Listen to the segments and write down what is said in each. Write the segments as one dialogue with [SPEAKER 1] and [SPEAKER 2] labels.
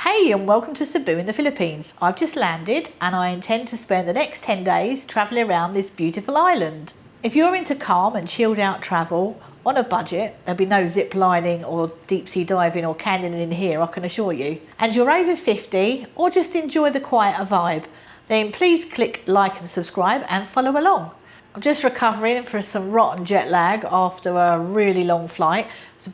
[SPEAKER 1] Hey and welcome to Cebu in the Philippines. I've just landed and I intend to spend the next 10 days travelling around this beautiful island. If you're into calm and chilled out travel on a budget, there'll be no zip lining or deep sea diving or canyoning in here, I can assure you. And you're over 50 or just enjoy the quieter vibe, then please click like and subscribe and follow along. I'm just recovering from some rotten jet lag after a really long flight. It's an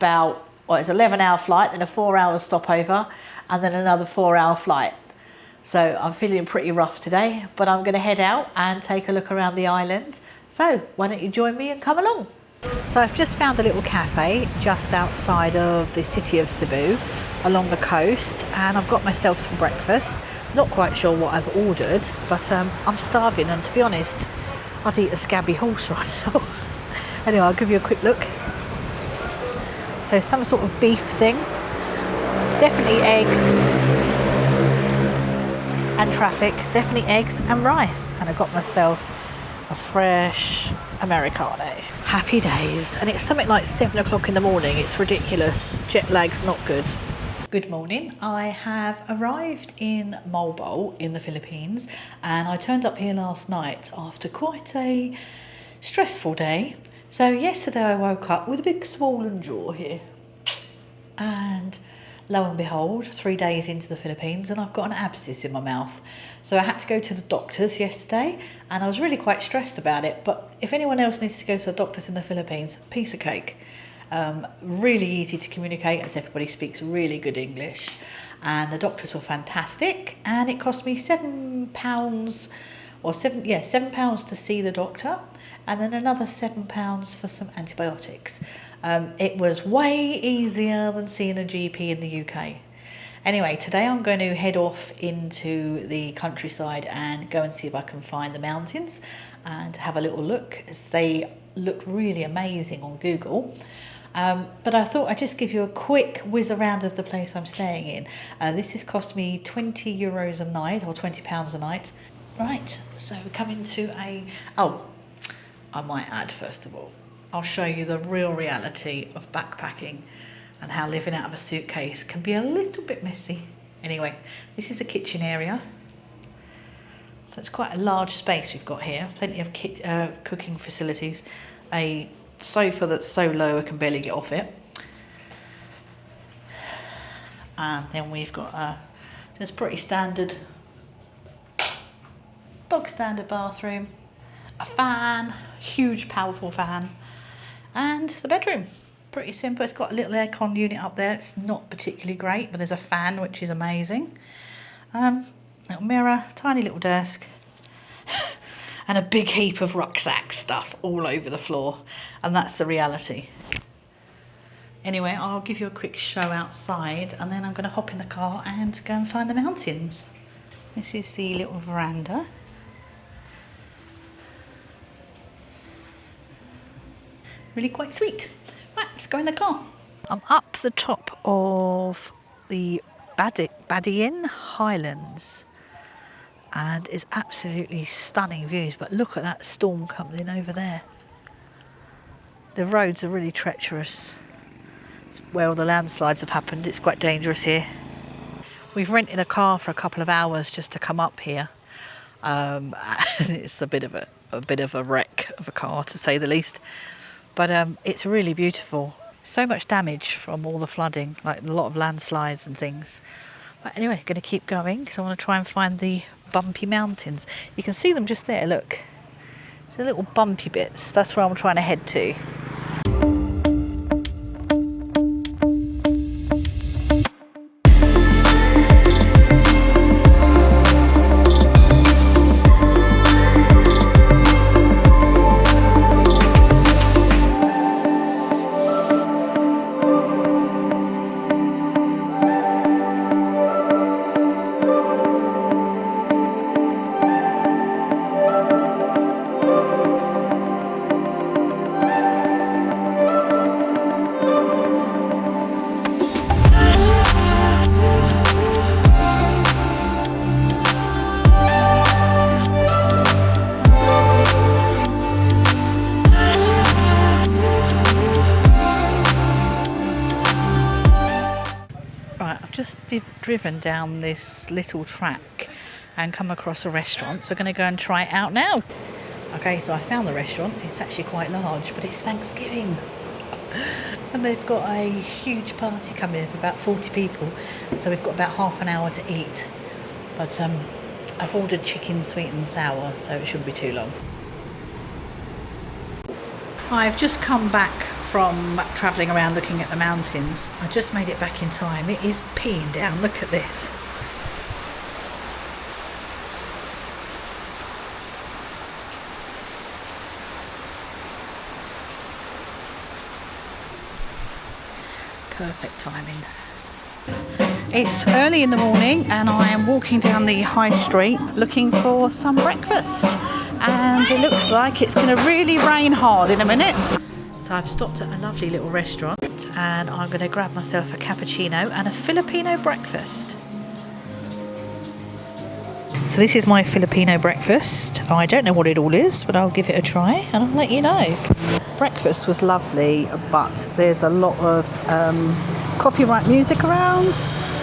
[SPEAKER 1] 11-hour flight, then a 4-hour stopover, and then another 4-hour flight. So I'm feeling pretty rough today, but I'm going to head out and take a look around the island. So why don't you join me and come along? So I've just found a little cafe just outside of the city of Cebu along the coast, and I've got myself some breakfast. Not quite sure what I've ordered, but I'm starving, and to be honest, I'd eat a scabby horse right now. Anyway, I'll give you a quick look. So some sort of beef thing, definitely eggs and traffic, definitely eggs and rice. And I got myself a fresh Americano. Happy days. And it's something like 7 o'clock in the morning. It's ridiculous. Jet lag's not good. Good morning. I have arrived in Moalboal in the Philippines, and I turned up here last night after quite a stressful day. So yesterday I woke up with a big swollen jaw here, and lo and behold, 3 days into the Philippines and I've got an abscess in my mouth. So I had to go to the doctors yesterday, and I was really quite stressed about it. But if anyone else needs to go to the doctors in the Philippines, piece of cake. Really easy to communicate, as everybody speaks really good English, and the doctors were fantastic, and it cost me £7 or £7 to see the doctor, and then another £7 for some antibiotics. It was way easier than seeing a GP in the UK. Anyway, today I'm going to head off into the countryside and go and see if I can find the mountains and have a little look, as they look really amazing on Google. But I thought I'd just give you a quick whiz around of the place I'm staying in. This has cost me €20 a night, or £20 a night. Right, so we're coming to I might add, first of all, I'll show you the real reality of backpacking and how living out of a suitcase can be a little bit messy. Anyway, this is the kitchen area. That's quite a large space we've got here. Plenty of cooking facilities. A sofa that's so low I can barely get off it. And then we've got just pretty standard, bog standard bathroom. A fan, huge powerful fan, and the bedroom. Pretty simple. It's got a little aircon unit up there. It's not particularly great, but there's a fan which is amazing. Little mirror, tiny little desk, and a big heap of rucksack stuff all over the floor, and that's the reality. Anyway, I'll give you a quick show outside, and then I'm going to hop in the car and go and find the mountains. This is the little veranda. Really quite sweet. Right, let's go in the car. I'm up the top of the Badian Highlands, and it's absolutely stunning views, but look at that storm coming in over there. The roads are really treacherous. It's where all the landslides have happened. It's quite dangerous here. We've rented a car for a couple of hours just to come up here. And it's a bit of a wreck of a car, to say the least. But it's really beautiful. So much damage from all the flooding, like a lot of landslides and things. But anyway, going to keep going because I want to try and find the bumpy mountains. You can see them just there, look. The little bumpy bits. That's where I'm trying to head to. driven down this little track and come across a restaurant, so I'm going to go and try it out now. Okay, so I found the restaurant. It's actually quite large, but it's Thanksgiving. And they've got a huge party coming in for about 40 people. So we've got about half an hour to eat. But I've ordered chicken sweet and sour, so it shouldn't be too long. I've just come back from travelling around looking at the mountains. I just made it back in time. It is peeing down. Look at this. Perfect timing. It's early in the morning and I am walking down the high street looking for some breakfast, and it looks like it's going to really rain hard in a minute. So I've stopped at a lovely little restaurant and I'm going to grab myself a cappuccino and a Filipino breakfast. So this is my Filipino breakfast. I don't know what it all is, but I'll give it a try and I'll let you know. Breakfast was lovely, but there's a lot of copyright music around,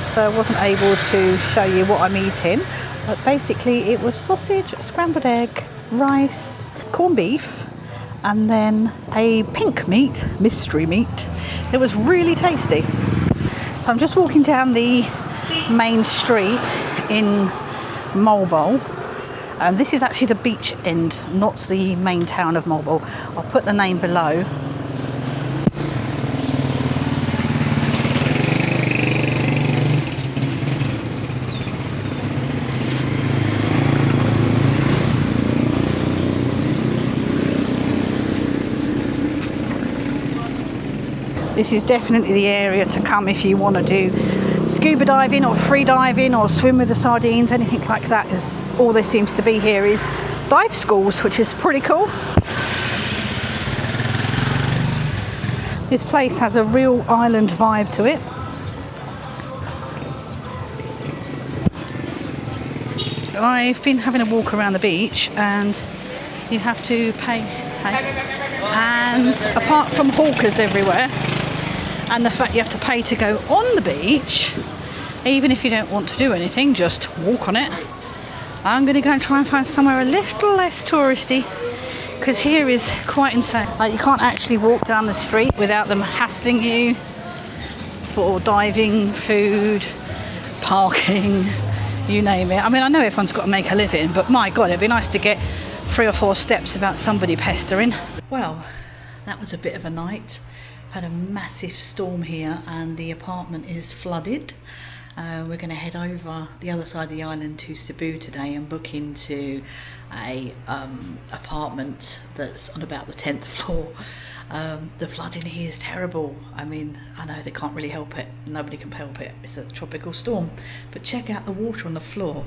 [SPEAKER 1] so I wasn't able to show you what I'm eating. But basically it was sausage, scrambled egg, rice, corned beef, and then a pink meat, mystery meat. It was really tasty. So I'm just walking down the main street in Moalboal. This is actually the beach end, not the main town of Moalboal. I'll put the name below. This is definitely the area to come if you want to do scuba diving or free diving or swim with the sardines, anything like that. Is all there seems to be here is dive schools, which is pretty cool. This place has a real island vibe to it. I've been having a walk around the beach and you have to pay. And apart from hawkers everywhere and the fact you have to pay to go on the beach, even if you don't want to do anything, just walk on it, I'm going to go and try and find somewhere a little less touristy, because here is quite insane. Like, you can't actually walk down the street without them hassling you for diving, food, parking, you name it. I mean, I know everyone's got to make a living, but my God, it'd be nice to get 3 or 4 steps without somebody pestering. Well, that was a bit of a night. Had a massive storm here and the apartment is flooded. We're going to head over the other side of the island to Cebu today and book into a apartment that's on about the 10th floor. The flooding here is terrible. I mean, I know they can't really help it. Nobody can help it. It's a tropical storm. But check out the water on the floor.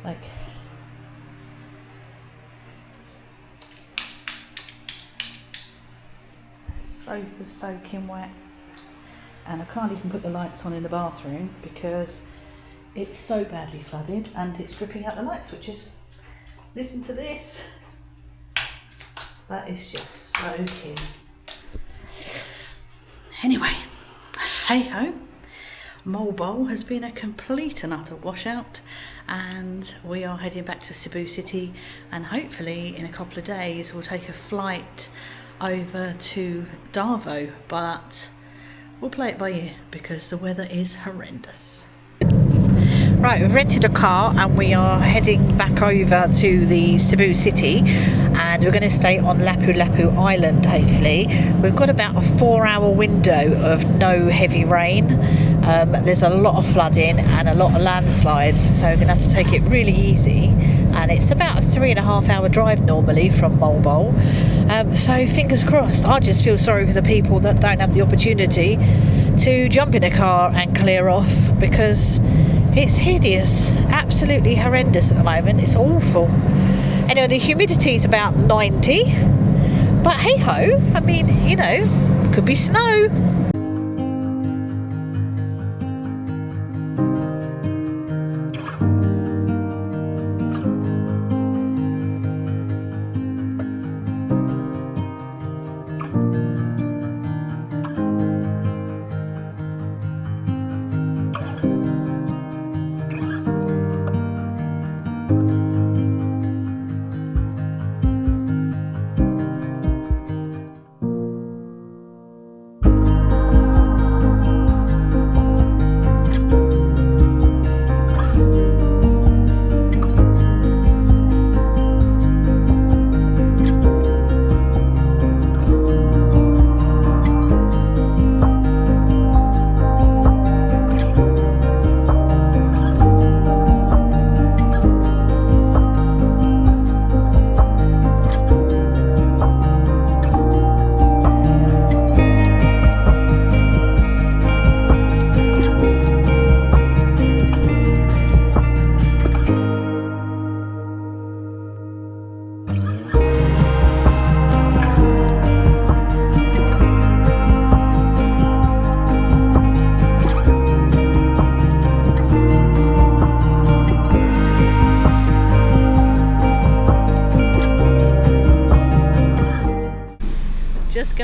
[SPEAKER 1] Like, sofa's soaking wet, and I can't even put the lights on in the bathroom because it's so badly flooded and it's dripping out the light switches. Listen to this. That is just soaking. Anyway, hey ho. Moalboal has been a complete and utter washout, and we are heading back to Cebu City, and hopefully in a couple of days we'll take a flight over to Davao, but we'll play it by ear because the weather is horrendous. Right, we've rented a car and we are heading back over to the Cebu City, and we're going to stay on Lapu-Lapu Island hopefully. We've got about a 4-hour window of no heavy rain. There's a lot of flooding and a lot of landslides, so we're going to have to take it really easy, and it's about a 3.5-hour drive normally from Moalboal. So fingers crossed. I just feel sorry for the people that don't have the opportunity to jump in a car and clear off, because it's hideous, absolutely horrendous at the moment. It's awful. Anyway, the humidity is about 90, but hey ho, I mean, you know, could be snow.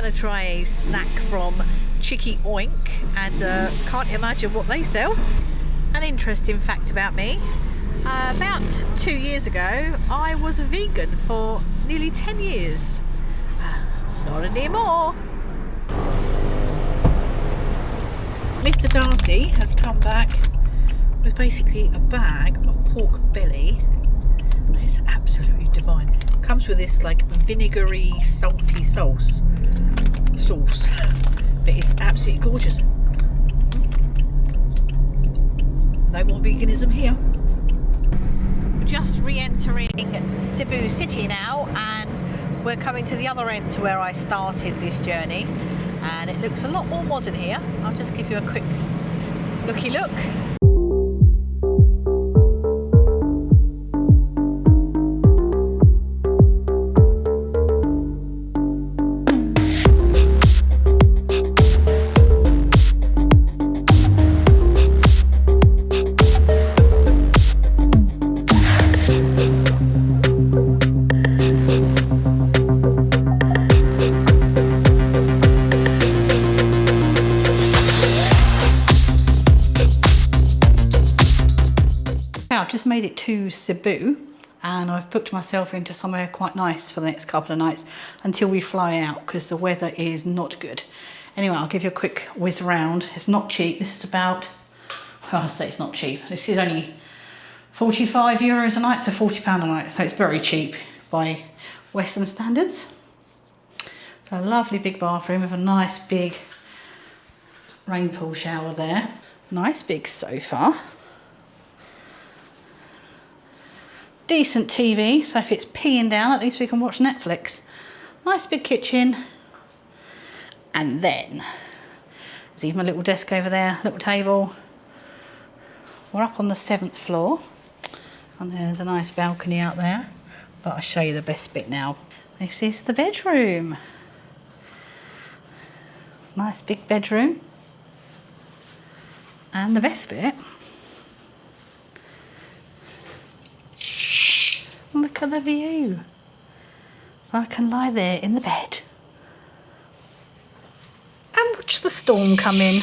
[SPEAKER 1] going to try a snack from Chicky Oink, and can't imagine what they sell. An interesting fact about me, about 2 years ago I was a vegan for nearly 10 years. Not anymore. Mr. Darcy has come back with basically a bag of pork belly. It's absolutely divine. Comes with this like vinegary salty sauce, but it's absolutely gorgeous. No more veganism here. We're just re-entering Cebu City now, and we're coming to the other end to where I started this journey, and it looks a lot more modern here. I'll just give you a quick looky look. I've just made it to Cebu, and I've booked myself into somewhere quite nice for the next couple of nights until we fly out, because the weather is not good. Anyway, I'll give you a quick whiz around. It's not cheap. This is about, well, I say it's not cheap. This is only 45 euros a night, so £40 a night. So it's very cheap by Western standards. So a lovely big bathroom with a nice big rainfall shower there. Nice big sofa. Decent TV, so if it's peeing down, at least we can watch Netflix. Nice big kitchen. And then there's even a little desk over there, little table. We're up on the 7th floor, and there's a nice balcony out there, but I'll show you the best bit now. This is the bedroom. Nice big bedroom. And the best bit, look at the view. So I can lie there in the bed and watch the storm come in.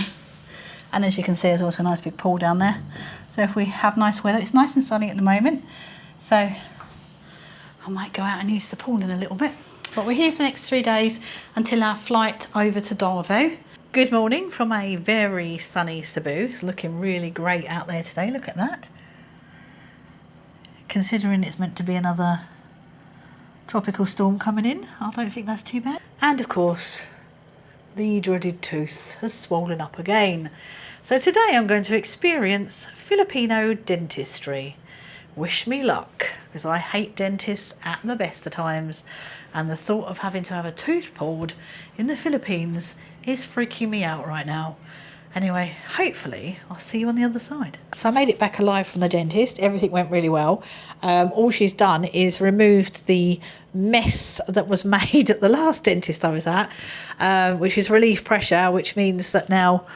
[SPEAKER 1] And as you can see, there's also a nice big pool down there. So if we have nice weather, it's nice and sunny at the moment, so I might go out and use the pool in a little bit. But we're here for the next 3 days until our flight over to Davao. Good morning from a very sunny Cebu. It's looking really great out there today. Look at that. Considering it's meant to be another tropical storm coming in, I don't think that's too bad. And of course, the dreaded tooth has swollen up again. So today I'm going to experience Filipino dentistry. Wish me luck, because I hate dentists at the best of times, and the thought of having to have a tooth pulled in the Philippines is freaking me out right now. Anyway, hopefully I'll see you on the other side. So I made it back alive from the dentist. Everything went really well. All she's done is removed the mess that was made at the last dentist I was at, which is relief pressure, which means that now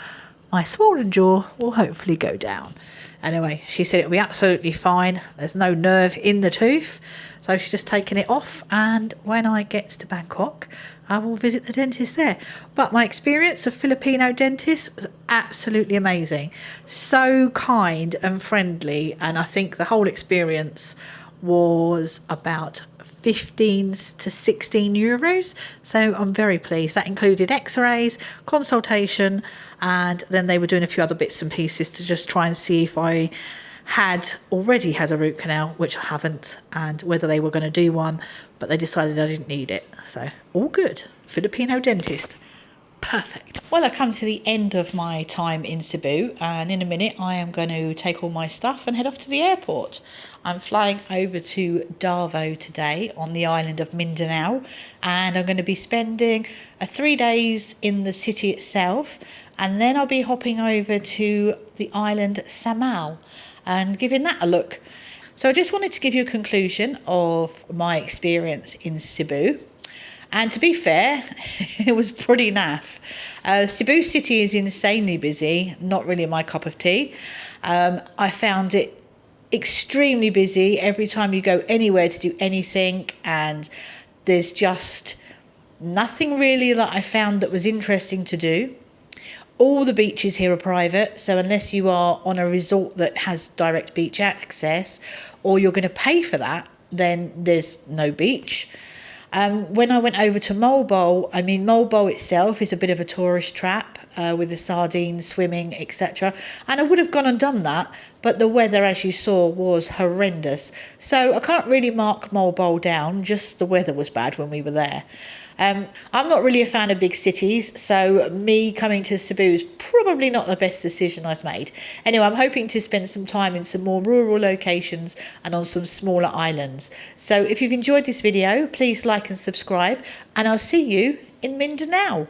[SPEAKER 1] my swollen jaw will hopefully go down. Anyway, she said it'll be absolutely fine. There's no nerve in the tooth, so she's just taken it off, and when I get to Bangkok, I will visit the dentist there. But my experience of Filipino dentists was absolutely amazing. So kind and friendly, and I think the whole experience was about 15 to 16 euros, so I'm very pleased. That included x-rays, consultation, and then they were doing a few other bits and pieces to just try and see if I had already had a root canal, which I haven't, and whether they were going to do one, but they decided I didn't need it. So all good. Filipino dentist. Perfect. Well, I come to the end of my time in Cebu, and in a minute I am going to take all my stuff and head off to the airport. I'm flying over to Davao today on the island of Mindanao, and I'm going to be spending 3 days in the city itself, and then I'll be hopping over to the island Samal and giving that a look. So I just wanted to give you a conclusion of my experience in Cebu. And to be fair, it was pretty naff. Cebu City is insanely busy, not really my cup of tea. I found it extremely busy every time you go anywhere to do anything, and there's just Nothing really that I found that was interesting to do. All the beaches here are private, so unless you are on a resort that has direct beach access or you're going to pay for that, then there's no beach. When I went over to Moalboal, I mean, Moalboal itself is a bit of a tourist trap with the sardines, swimming, etc. And I would have gone and done that, but the weather, as you saw, was horrendous. So I can't really mark Moalboal down, just the weather was bad when we were there. I'm not really a fan of big cities, so me coming to Cebu is probably not the best decision I've made. Anyway, I'm hoping to spend some time in some more rural locations and on some smaller islands. So if you've enjoyed this video, please like and subscribe, and I'll see you in Mindanao.